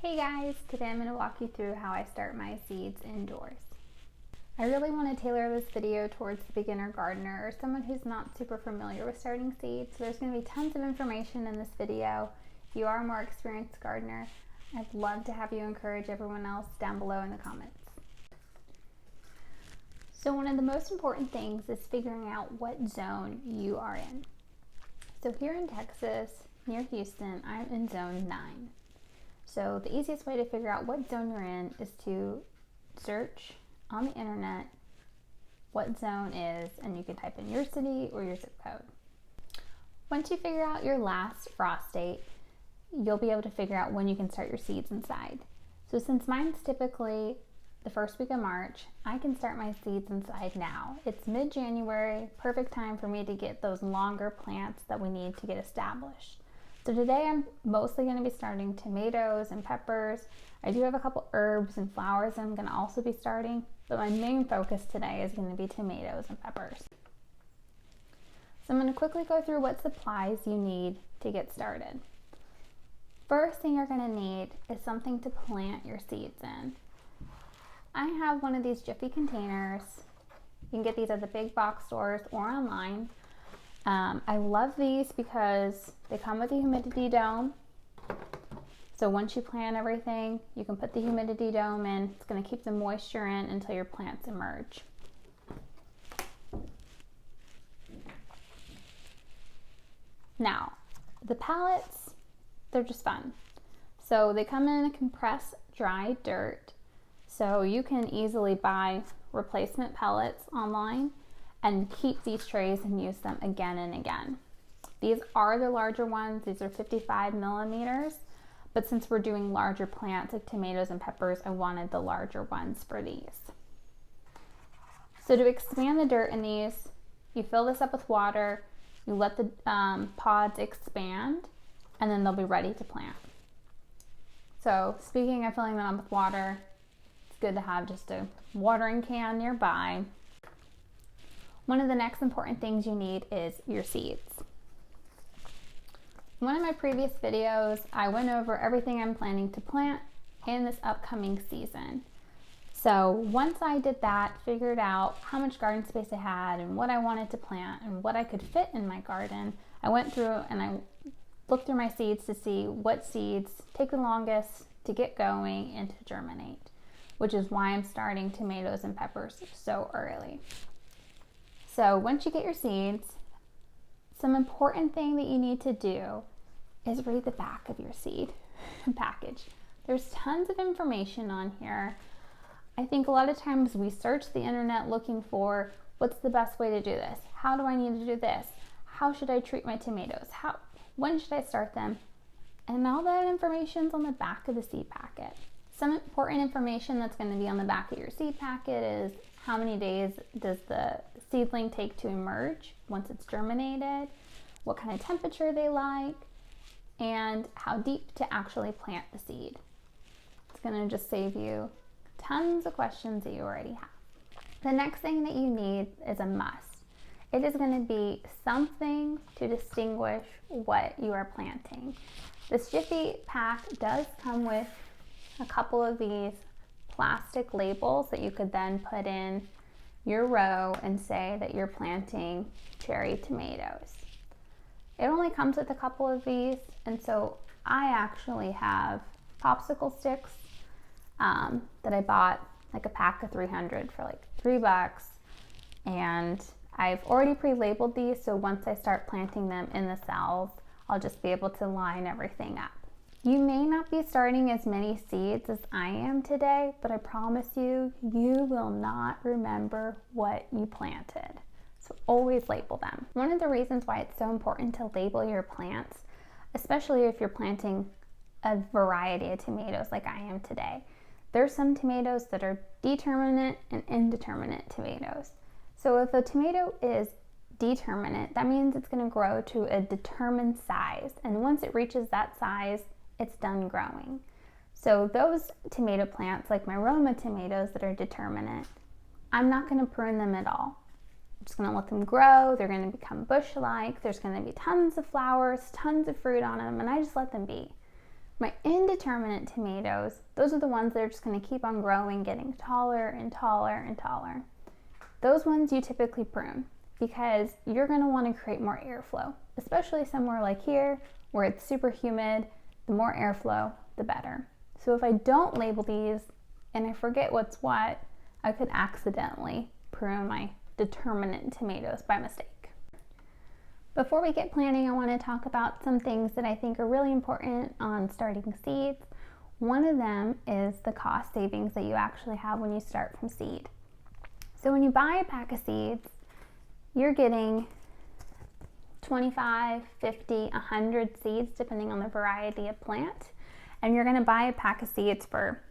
Hey guys, today I'm going to walk you through how I start my seeds indoors. I really want to tailor this video towards the beginner gardener or someone who's not super familiar with starting seeds. So there's going to be tons of information in this video. If you are a more experienced gardener, I'd love to have you encourage everyone else down below in the comments. So one of the most important things is figuring out what zone you are in. So here in Texas, near Houston, I'm in zone 9. So the easiest way to figure out what zone you're in is to search on the internet what zone is, and you can type in your city or your zip code. Once you figure out your last frost date, you'll be able to figure out when you can start your seeds inside. So since mine's typically the first week of March, I can start my seeds inside now. It's mid-January, perfect time for me to get those longer plants that we need to get established. So today I'm mostly going to be starting tomatoes and peppers. I do have a couple herbs and flowers I'm going to also be starting, but my main focus today is going to be tomatoes and peppers. So I'm going to quickly go through what supplies you need to get started. First thing you're going to need is something to plant your seeds in. I have one of these Jiffy containers. You can get these at the big box stores or online. I love these because they come with a humidity dome. So once you plant everything, you can put the humidity dome in. It's going to keep the moisture in until your plants emerge. Now, the pallets, they're just fun. So they come in a compressed dry dirt. So you can easily buy replacement pellets online and keep these trays and use them again and again. These are the larger ones. These are 55 millimeters, but since we're doing larger plants like tomatoes and peppers, I wanted the larger ones for these. So to expand the dirt in these, you fill this up with water, you let the pods expand, and then they'll be ready to plant. So speaking of filling them up with water, it's good to have just a watering can nearby. One of the next important things you need is your seeds. In one of my previous videos, I went over everything I'm planning to plant in this upcoming season. So once I did that, figured out how much garden space I had and what I wanted to plant and what I could fit in my garden, I went through and I looked through my seeds to see what seeds take the longest to get going and to germinate, which is why I'm starting tomatoes and peppers so early. So once you get your seeds, some important thing that you need to do is read the back of your seed package. There's tons of information on here. I think a lot of times we search the internet looking for what's the best way to do this? How do I need to do this? How should I treat my tomatoes? When should I start them? And all that information's on the back of the seed packet. Some important information that's going to be on the back of your seed packet is how many days does the seedling take to emerge once it's germinated, what kind of temperature they like, and how deep to actually plant the seed. It's going to just save you tons of questions that you already have. The next thing that you need is a must. It is going to be something to distinguish what you are planting. This Jiffy pack does come with a couple of these plastic labels that you could then put in your row and say that you're planting cherry tomatoes. It only comes with a couple of these, and so I actually have popsicle sticks that I bought like a pack of 300 for like $3, and I've already pre-labeled these, so once I start planting them in the cells, I'll just be able to line everything up. You may not be starting as many seeds as I am today, but I promise you, you will not remember what you planted. So always label them. One of the reasons why it's so important to label your plants, especially if you're planting a variety of tomatoes like I am today, there's some tomatoes that are determinate and indeterminate tomatoes. So if a tomato is determinate, that means it's going to grow to a determined size. And once it reaches that size, it's done growing. So those tomato plants, like my Roma tomatoes that are determinate, I'm not going to prune them at all. I'm just going to let them grow. They're going to become bush-like. There's going to be tons of flowers, tons of fruit on them, and I just let them be. My indeterminate tomatoes, those are the ones that are just going to keep on growing, getting taller and taller and taller. Those ones you typically prune because you're going to want to create more airflow, especially somewhere like here where it's super humid. The more airflow, the better. So if I don't label these and I forget what's what, I could accidentally prune my determinate tomatoes by mistake. Before we get planting, I want to talk about some things that I think are really important on starting seeds. One of them is the cost savings that you actually have when you start from seed. So when you buy a pack of seeds, you're getting 25, 50, 100 seeds depending on the variety of plant. And you're going to buy a pack of seeds for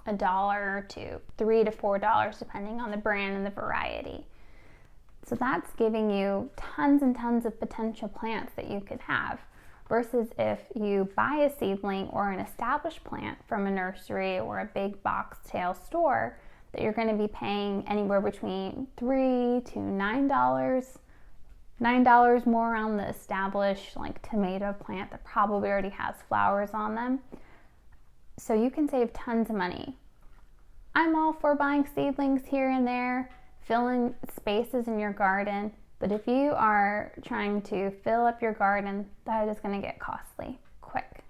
$1 to $3 to $4 depending on the brand and the variety. So that's giving you tons and tons of potential plants that you could have, versus if you buy a seedling or an established plant from a nursery or a big box tail store, that you're going to be paying anywhere between $3 to $9 more on the established like tomato plant that probably already has flowers on them. So you can save tons of money. I'm all for buying seedlings here and there, filling spaces in your garden, but if you are trying to fill up your garden, that is going to get costly quick.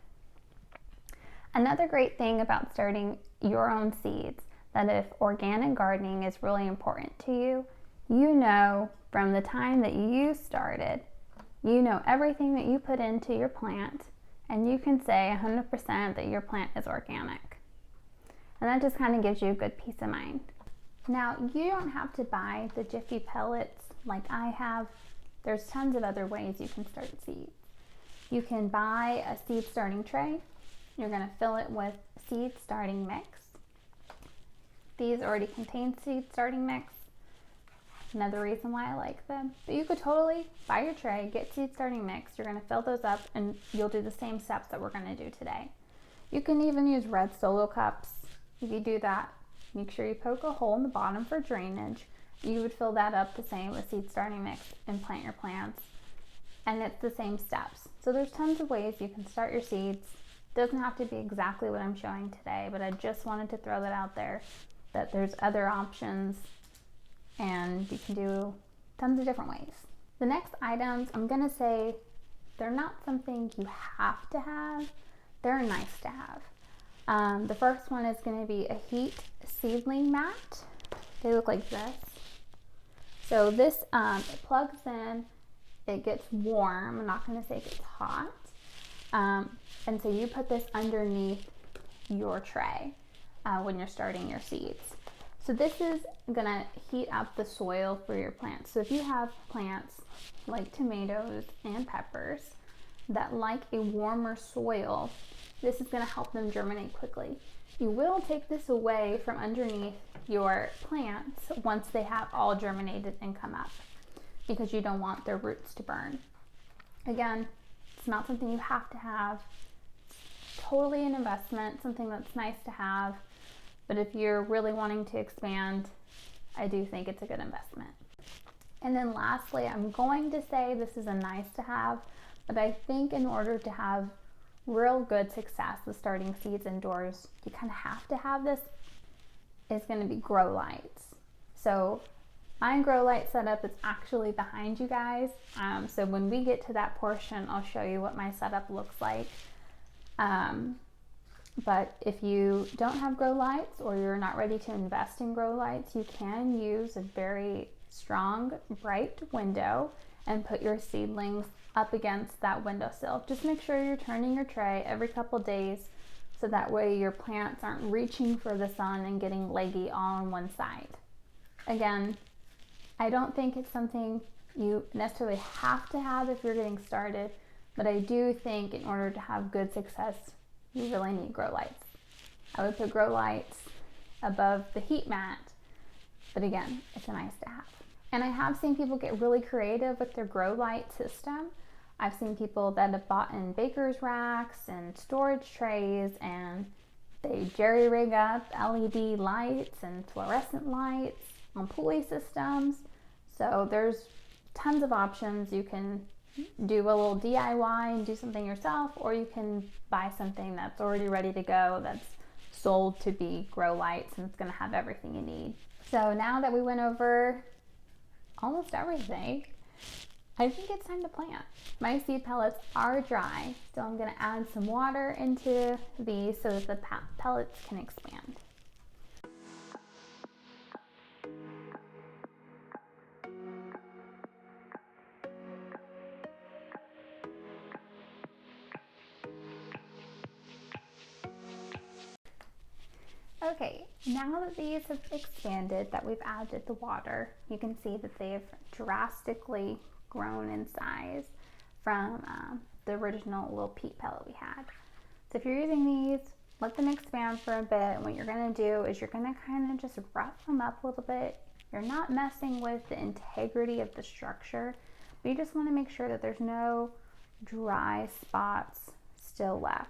Another great thing about starting your own seeds, that if organic gardening is really important to you, you know from the time that you started, you know everything that you put into your plant, and you can say 100% that your plant is organic. And that just kind of gives you a good peace of mind. Now, you don't have to buy the Jiffy pellets like I have. There's tons of other ways you can start seeds. You can buy a seed starting tray. You're going to fill it with seed starting mix. These already contain seed starting mix. Another reason why I like them. But you could totally buy your tray, get seed starting mix. You're going to fill those up and you'll do the same steps that we're going to do today. You can even use red Solo cups. If you do that, make sure you poke a hole in the bottom for drainage. You would fill that up the same with seed starting mix and plant your plants. And it's the same steps. So there's tons of ways you can start your seeds. Doesn't have to be exactly what I'm showing today, but I just wanted to throw that out there, that there's other options and you can do tons of different ways. The next items, I'm gonna say they're not something you have to have, they're nice to have. The first one is going to be a heat seedling mat. They look like this. So this, it plugs in, it gets warm. I'm not going to say it gets hot. And so you put this underneath your tray when you're starting your seeds. So this is going to heat up the soil for your plants. So if you have plants like tomatoes and peppers that like a warmer soil, this is going to help them germinate quickly. You will take this away from underneath your plants once they have all germinated and come up, because you don't want their roots to burn. Again, it's not something you have to have. It's totally an investment, something that's nice to have. But if you're really wanting to expand, I do think it's a good investment. And then lastly, I'm going to say this is a nice to have, but I think in order to have real good success with starting seeds indoors, you kind of have to have this, is going to be grow lights. So my grow light setup is actually behind you guys. So when we get to that portion, I'll show you what my setup looks like. But if you don't have grow lights or you're not ready to invest in grow lights, you can use a very strong, bright window and put your seedlings up against that windowsill. Just make sure you're turning your tray every couple days so that way your plants aren't reaching for the sun and getting leggy all on one side. Again, I don't think it's something you necessarily have to have if you're getting started, but I do think in order to have good success, you really need grow lights. I would put grow lights above the heat mat, but again, it's a nice to have. And I have seen people get really creative with their grow light system. I've seen people that have bought in baker's racks and storage trays, and they jerry rig up LED lights and fluorescent lights on pulley systems. So there's tons of options. You can do a little DIY and do something yourself, or you can buy something that's already ready to go, that's sold to be grow lights, and it's going to have everything you need. So now that we went over almost everything, I think it's time to plant. My seed pellets are dry, so I'm going to add some water into these so that the pellets can expand. Okay, now that these have expanded, that we've added the water, you can see that they've drastically grown in size from the original little peat pellet we had. So if you're using these, let them expand for a bit. And what you're going to do is you're going to kind of just rough them up a little bit. You're not messing with the integrity of the structure, but you just want to make sure that there's no dry spots still left.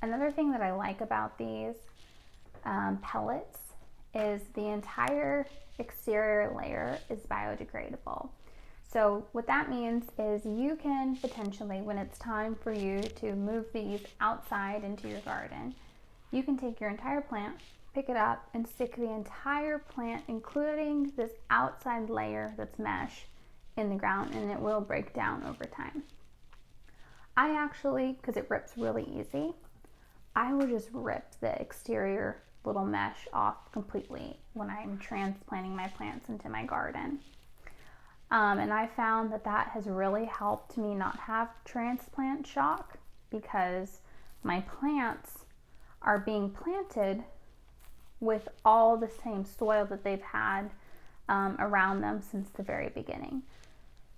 Another thing that I like about these pellets is the entire exterior layer is biodegradable. So what that means is you can potentially, when it's time for you to move these outside into your garden, you can take your entire plant, pick it up, and stick the entire plant, including this outside layer that's mesh, in the ground, and it will break down over time. I actually, because it rips really easy, I will just rip the exterior little mesh off completely when I'm transplanting my plants into my garden. And I found that that has really helped me not have transplant shock, because my plants are being planted with all the same soil that they've had around them since the very beginning.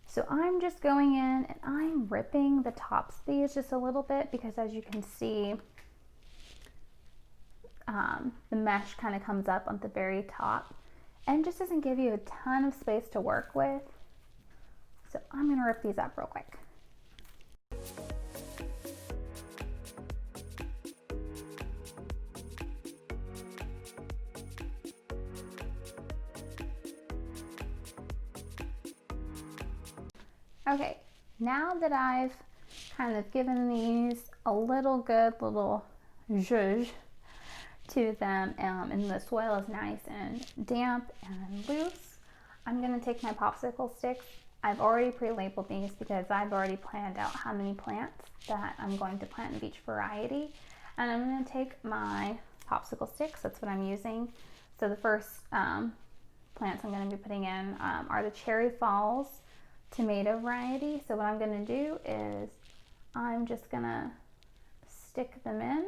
So I'm just going in and I'm ripping the tops of these just a little bit, because as you can see, the mesh kind of comes up on the very top and just doesn't give you a ton of space to work with. So I'm going to rip these up real quick. Okay, now that I've kind of given these a little good little zhuzh to them, and the soil is nice and damp and loose, I'm going to take my popsicle sticks. I've already pre-labeled these because I've already planned out how many plants that I'm going to plant of each variety, and I'm going to take my popsicle sticks. That's what I'm using. So the first plants I'm going to be putting in are the Cherry Falls tomato variety. So what I'm going to do is I'm just going to stick them in,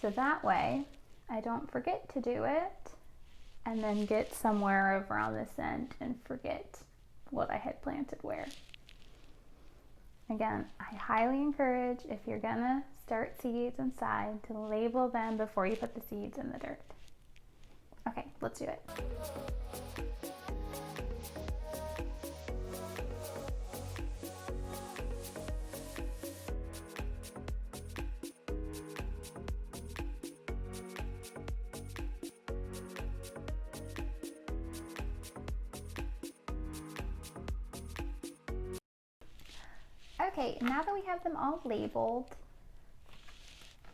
so that way I don't forget to do it and then get somewhere over on this end and forget what I had planted where. Again, I highly encourage, if you're gonna start seeds inside, to label them before you put the seeds in the dirt. Okay, let's do it. Okay, now that we have them all labeled,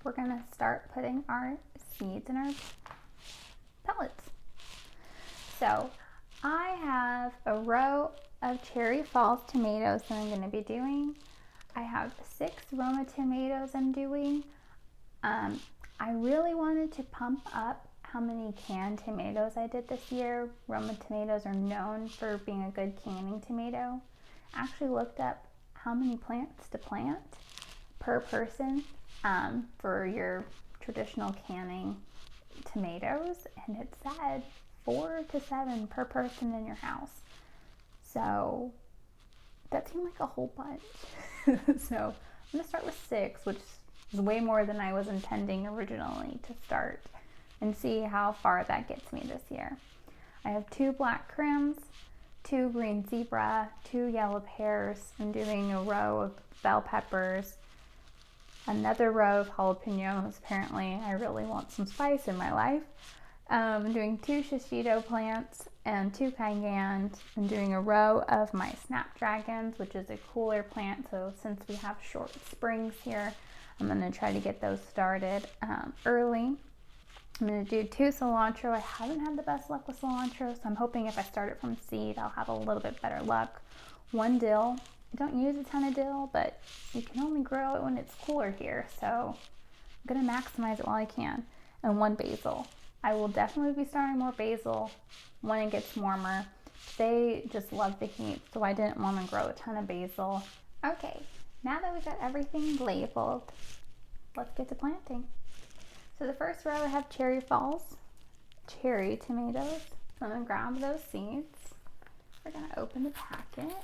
we're gonna start putting our seeds in our pellets. So I have a row of Cherry Falls tomatoes that I'm gonna be doing. I have 6 Roma tomatoes I'm doing. I really wanted to pump up how many canned tomatoes I did this year. Roma tomatoes are known for being a good canning tomato. I actually looked up how many plants to plant per person for your traditional canning tomatoes, and it said 4 to 7 per person in your house. So that seemed like a whole bunch. So I'm gonna start with 6, which is way more than I was intending originally to start, and see how far that gets me this year. I have 2 black crims, 2 green zebra, 2 yellow pears. I'm doing a row of bell peppers, another row of jalapenos. Apparently I really want some spice in my life. I'm doing 2 shishito plants, and 2 Cayenne. I'm doing a row of my snapdragons, which is a cooler plant. So since we have short springs here, I'm going to try to get those started early. I'm going to do 2 cilantro. I haven't had the best luck with cilantro, so I'm hoping if I start it from seed, I'll have a little bit better luck. 1 dill. I don't use a ton of dill, but you can only grow it when it's cooler here, so I'm going to maximize it while I can. And 1 basil. I will definitely be starting more basil when it gets warmer. They just love the heat, so I didn't want to grow a ton of basil. Okay, now that we've got everything labeled, let's get to planting. So the first row I have cherry falls, cherry tomatoes. So I'm going to grab those seeds. We're going to open the packet.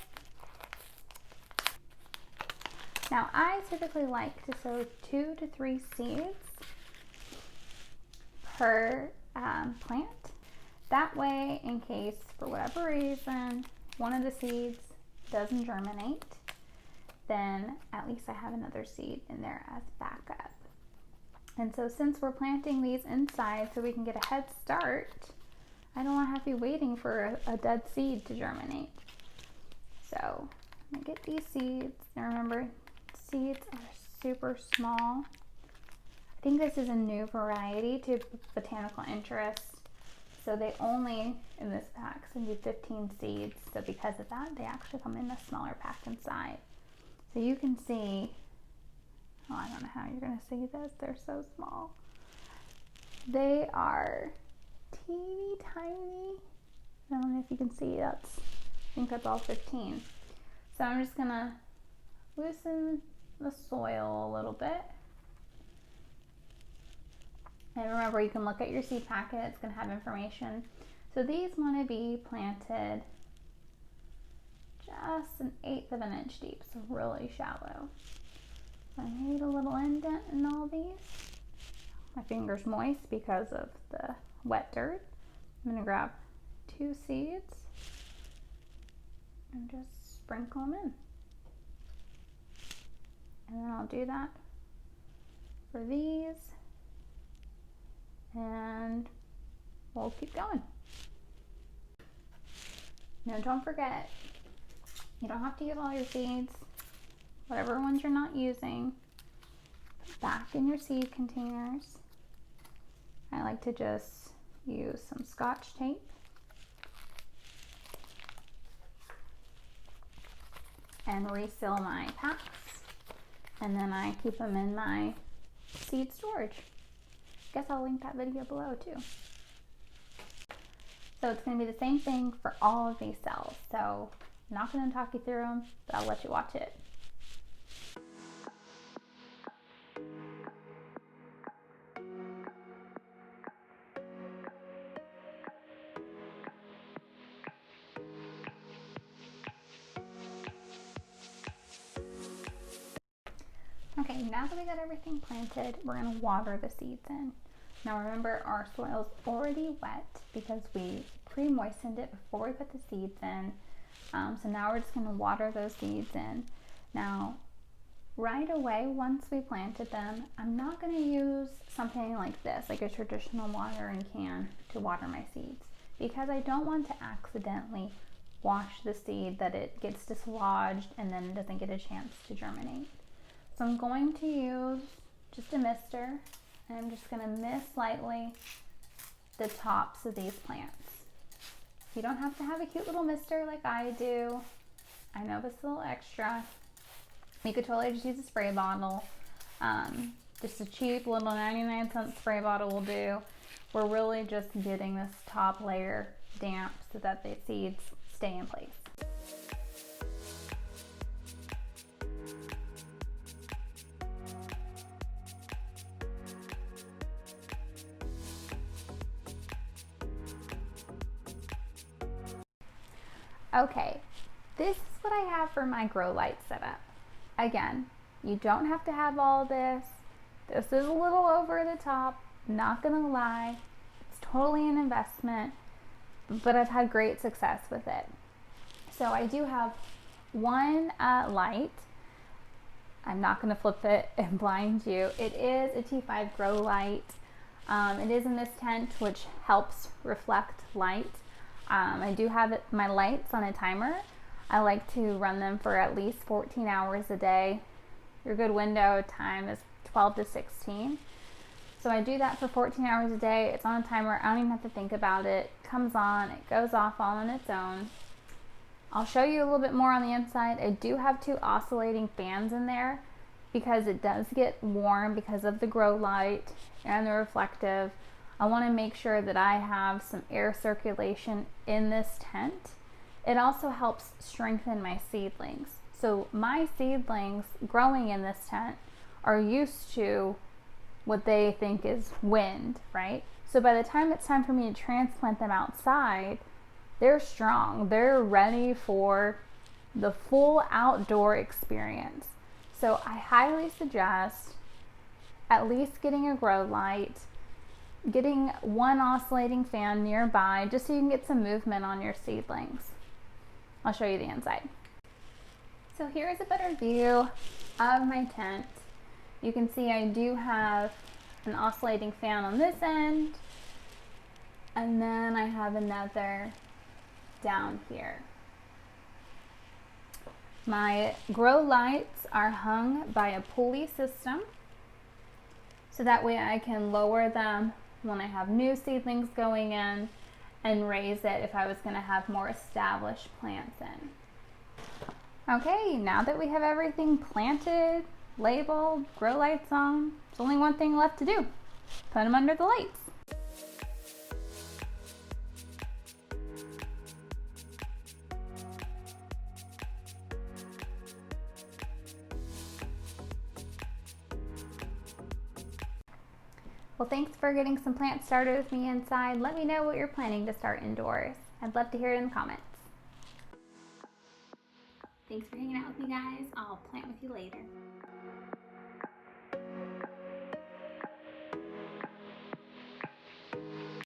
Now I typically like to sow 2 to 3 seeds per plant. That way, in case for whatever reason one of the seeds doesn't germinate, then at least I have another seed in there as backup. And so since we're planting these inside so we can get a head start, I don't want to have to be waiting for a dead seed to germinate. So I'm gonna get these seeds. Now remember, seeds are super small. I think this is a new variety to botanical interest. So they only, in this pack, send you 15 seeds. So because of that, they actually come in a smaller pack inside. So you can see, oh, I don't know how you're gonna see this. They're so small. They are teeny tiny. I don't know if you can see, I think that's all 15. So I'm just gonna loosen the soil a little bit. And remember, you can look at your seed packet, it's going to have information. So these want to be planted just 1/8 of an inch deep, so really shallow. So I made a little indent in all these. My finger's moist because of the wet dirt. I'm going to grab 2 seeds and just sprinkle them in. And then I'll do that for these. And we'll keep going. Now don't forget, you don't have to use all your seeds. Whatever ones you're not using, put back in your seed containers. I like to just use some Scotch tape. And reseal my packs. And then I keep them in my seed storage. Guess I'll link that video below too. So it's going to be the same thing for all of these cells. So I'm not going to talk you through them, but I'll let you watch it. Okay, now that we got everything planted, we're going to water the seeds in. Now remember, our soil's already wet because we pre-moistened it before we put the seeds in. So now we're just going to water those seeds in. Now, right away, once we planted them, I'm not going to use something like this, like a traditional watering can, to water my seeds, because I don't want to accidentally wash the seed that it gets dislodged and then it doesn't get a chance to germinate. So I'm going to use just a mister, and I'm just going to mist lightly the tops of these plants. You don't have to have a cute little mister like I do. I know this is a little extra. You could totally just use a spray bottle. Just a cheap little 99-cent spray bottle will do. We're really just getting this top layer damp so that the seeds stay in place. Okay, this is what I have for my grow light setup. Again, you don't have to have all this. This is a little over the top, not gonna lie. It's totally an investment, but I've had great success with it. So I do have one light. I'm not gonna flip it and blind you. It is a T5 grow light. It is in this tent, which helps reflect light. I do have my lights on a timer. I like to run them for at least 14 hours a day. Your good window time is 12 to 16. So I do that for 14 hours a day. It's on a timer. I don't even have to think about it. It comes on, it goes off all on its own. I'll show you a little bit more on the inside. I do have 2 oscillating fans in there because it does get warm because of the grow light and the reflective. I want to make sure that I have some air circulation in this tent. It also helps strengthen my seedlings. So my seedlings growing in this tent are used to what they think is wind, right? So by the time it's time for me to transplant them outside, they're strong. They're ready for the full outdoor experience. So I highly suggest at least getting a grow light, getting 1 oscillating fan nearby, just so you can get some movement on your seedlings. I'll show you the inside. So here's a better view of my tent. You can see I do have an oscillating fan on this end, and then I have another down here. My grow lights are hung by a pulley system, so that way I can lower them when I have new seedlings going in and raise it if I was going to have more established plants in. Okay, now that we have everything planted, labeled, grow lights on, there's only one thing left to do. Put them under the lights. Well, thanks for getting some plants started with me inside. Let me know what you're planning to start indoors. I'd love to hear it in the comments. Thanks for hanging out with me, guys. I'll plant with you later.